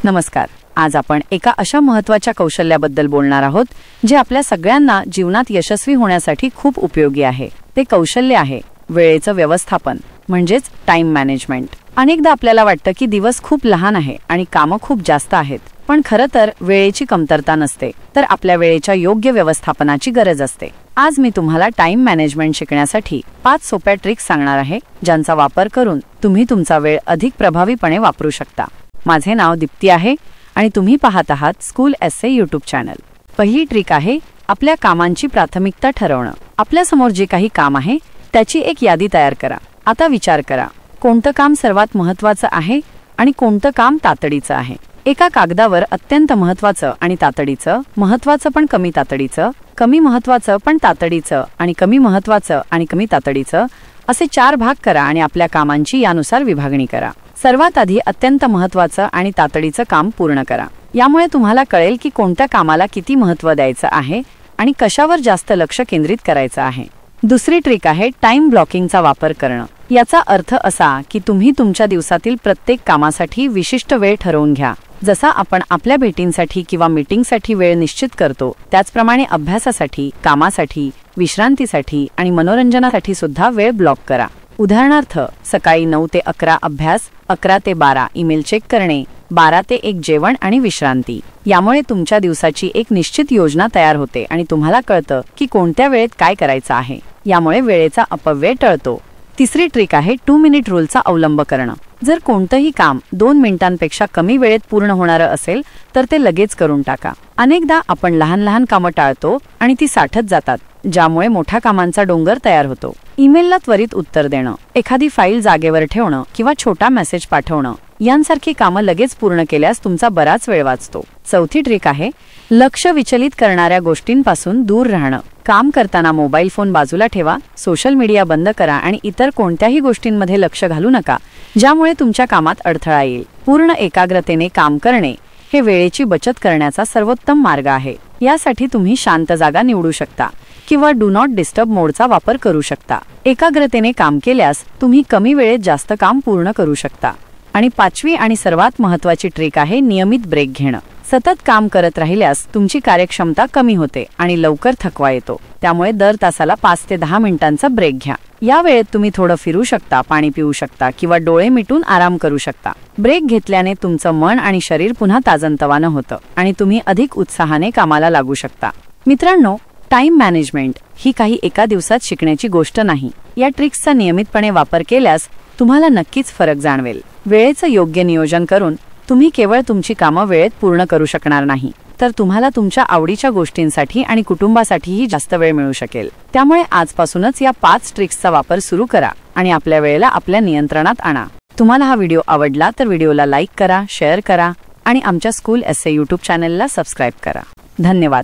नमस्कार. आज आपण एका अशा महत्त्वाच्या कौशल्याबद्दल बोलणार आहोत जे आपल्या सगळ्यांना जीवनात यशस्वी होण्यासाठी खूप उपयोगी आहे. ते कौशल्य आहे वेळेचं व्यवस्थापन, म्हणजेच टाइम मॅनेजमेंट. अनेकदा आपल्याला वाटतं की दिवस खूप लहान आहे आणि कामं खूप जास्त आहेत, पण खरं तर वेळेची कमतरता नसते, तर आपल्या वेळेच्या योग्य व्यवस्थापनाची गरज असते. आज मी तुम्हाला टाइम मॅनेजमेंट शिकण्यासाठी 5 सोप्या ट्रिक्स सांगणार आहे, ज्यांचा वापर करून तुम्ही तुमचा वेळ अधिक प्रभावीपणे वापरू शकता. माझे नाव दीप्ती आहे आणि तुम्ही पाहत आहात स्कूल एसए यूट्यूब चॅनल. पहिली ट्रिक आहे आपल्या कामांची प्राथमिकता ठरवणं. आपल्यासमोर जे काही काम आहे त्याची एक यादी तयार करा. आता विचार करा, कोणतं काम सर्वात महत्त्वाचं आहे आणि कोणतं काम तातडीचं आहे. एका कागदावर अत्यंत महत्त्वाचं आणि तातडीचं, महत्त्वाचं पण कमी तातडीचं, कमी महत्त्वाचं पण तातडीचं आणि कमी महत्त्वाचं आणि कमी तातडीचं असे 4 भाग करा आणि आपल्या कामांची यानुसार विभागणी करा. सर्वात आधी अत्यंत महत्त्वाचं आणि तातडीचं काम पूर्ण करा. यामुळे तुम्हाला कळेल की कोणत्या कामाला किती महत्त्व द्यायचं आहे आणि कशावर जास्त लक्ष केंद्रित करायचं आहे. दुसरी ट्रिक आहे टाइम ब्लॉकिंगचा वापर करणं. याचा अर्थ असा की तुम्ही तुमच्या दिवसातील प्रत्येक कामासाठी विशिष्ट वेळ ठरवून घ्या. जसा आपण आपल्या भेटींसाठी किंवा मीटिंगसाठी वेळ निश्चित करतो, त्याचप्रमाणे अभ्यासासाठी, कामासाठी, विश्रांतीसाठी आणि मनोरंजनासाठी सुद्धा वेळ ब्लॉक करा. उदाहरणार्थ, सकाळी 9 ते 11 अभ्यास, 11 ते 12 ईमेल चेक करणे, 12 ते 1 जेवण आणि विश्रांती. यामुळे तुमच्या दिवसाची एक निश्चित योजना तयार होते आणि तुम्हाला कळतं की कोणत्या वेळेत काय करायचं आहे. यामुळे वेळेचा अपव्यय टळतो. तिसरी ट्रिक आहे 2 मिनिट रूलचा अवलंब करणं. जर कोणतंही काम 2 मिनिटांपेक्षा कमी वेळेत पूर्ण होणारं असेल तर ते लगेच करून टाका. अनेकदा आपण लहान लहान कामं टाळतो आणि ती साठत जातात, ज्यामुळे मोठ्या कामांचा डोंगर तयार होतो. ईमेलला त्वरित उत्तर देणं, एखादी फाईल जागेवर ठेवणं किंवा छोटा मेसेज पाठवणं यांसारखी कामं लगेच पूर्ण केल्यास तुमचा बराच वेळ वाचतो. चौथी ट्रिक आहे लक्ष विचलित करणाऱ्या गोष्टींपासून दूर राहणं. काम करताना मोबाईल फोन बाजूला ठेवा, सोशल मीडिया बंद करा आणि इतर कोणत्याही गोष्टींमध्ये लक्ष घालू नका, ज्यामुळे तुमच्या कामात अडथळा येईल. पूर्ण एकाग्रतेने काम करणे हे वेळेची बचत करण्याचा सर्वोत्तम मार्ग आहे. यासाठी तुम्ही शांत जागा निवडू शकता किंवा डू नॉट डिस्टर्ब मोडचा वापर करू शकता. एकाग्रतेने काम केल्यास तुम्ही कमी वेळेत जास्त काम पूर्ण करू शकता. आणि 5वी आणि सर्वात महत्त्वाची ट्रिक आहे नियमित ब्रेक घेणं. सतत काम करत राहिल्यास तुमची कार्यक्षमता कमी होते आणि लवकर थकवा येतो. त्यामुळे दर तासाला 5 ते 10 मिनिटांचा ब्रेक घ्या. या वेळेत तुम्ही थोडं फिरू शकता, पाणी पिऊ शकता किंवा डोळे मिटून आराम करू शकता. ब्रेक घेतल्याने तुमचं मन आणि शरीर पुन्हा ताजंतवानं होतं आणि तुम्ही अधिक उत्साहाने कामाला लागू शकता. मित्रांनो, टाइम मॅनेजमेंट ही काही एका दिवसात शिकण्याची गोष्ट नाही. या ट्रिक्सचा नियमितपणे वापर केल्यास तुम्हाला नक्कीच फरक जाणवेल. वेळेचं योग्य नियोजन करून तुम्ही केवळ तुमची कामं वेळेत पूर्ण करू शकणार नाही, तर तुम्हाला तुमच्या आवडीच्या गोष्टींसाठी आणि कुटुंबासाठीही जास्त वेळ मिळू शकेल. त्यामुळे आजपासूनच या 5 ट्रिक्सचा वापर सुरू करा आणि आपल्या वेळेला आपल्या नियंत्रणात आणा. तुम्हाला हा व्हिडिओ आवडला तर व्हिडिओला लाईक करा, शेअर करा आणि आमच्या स्कूल एसए यूट्यूब चॅनलला सबस्क्राईब करा. धन्यवाद.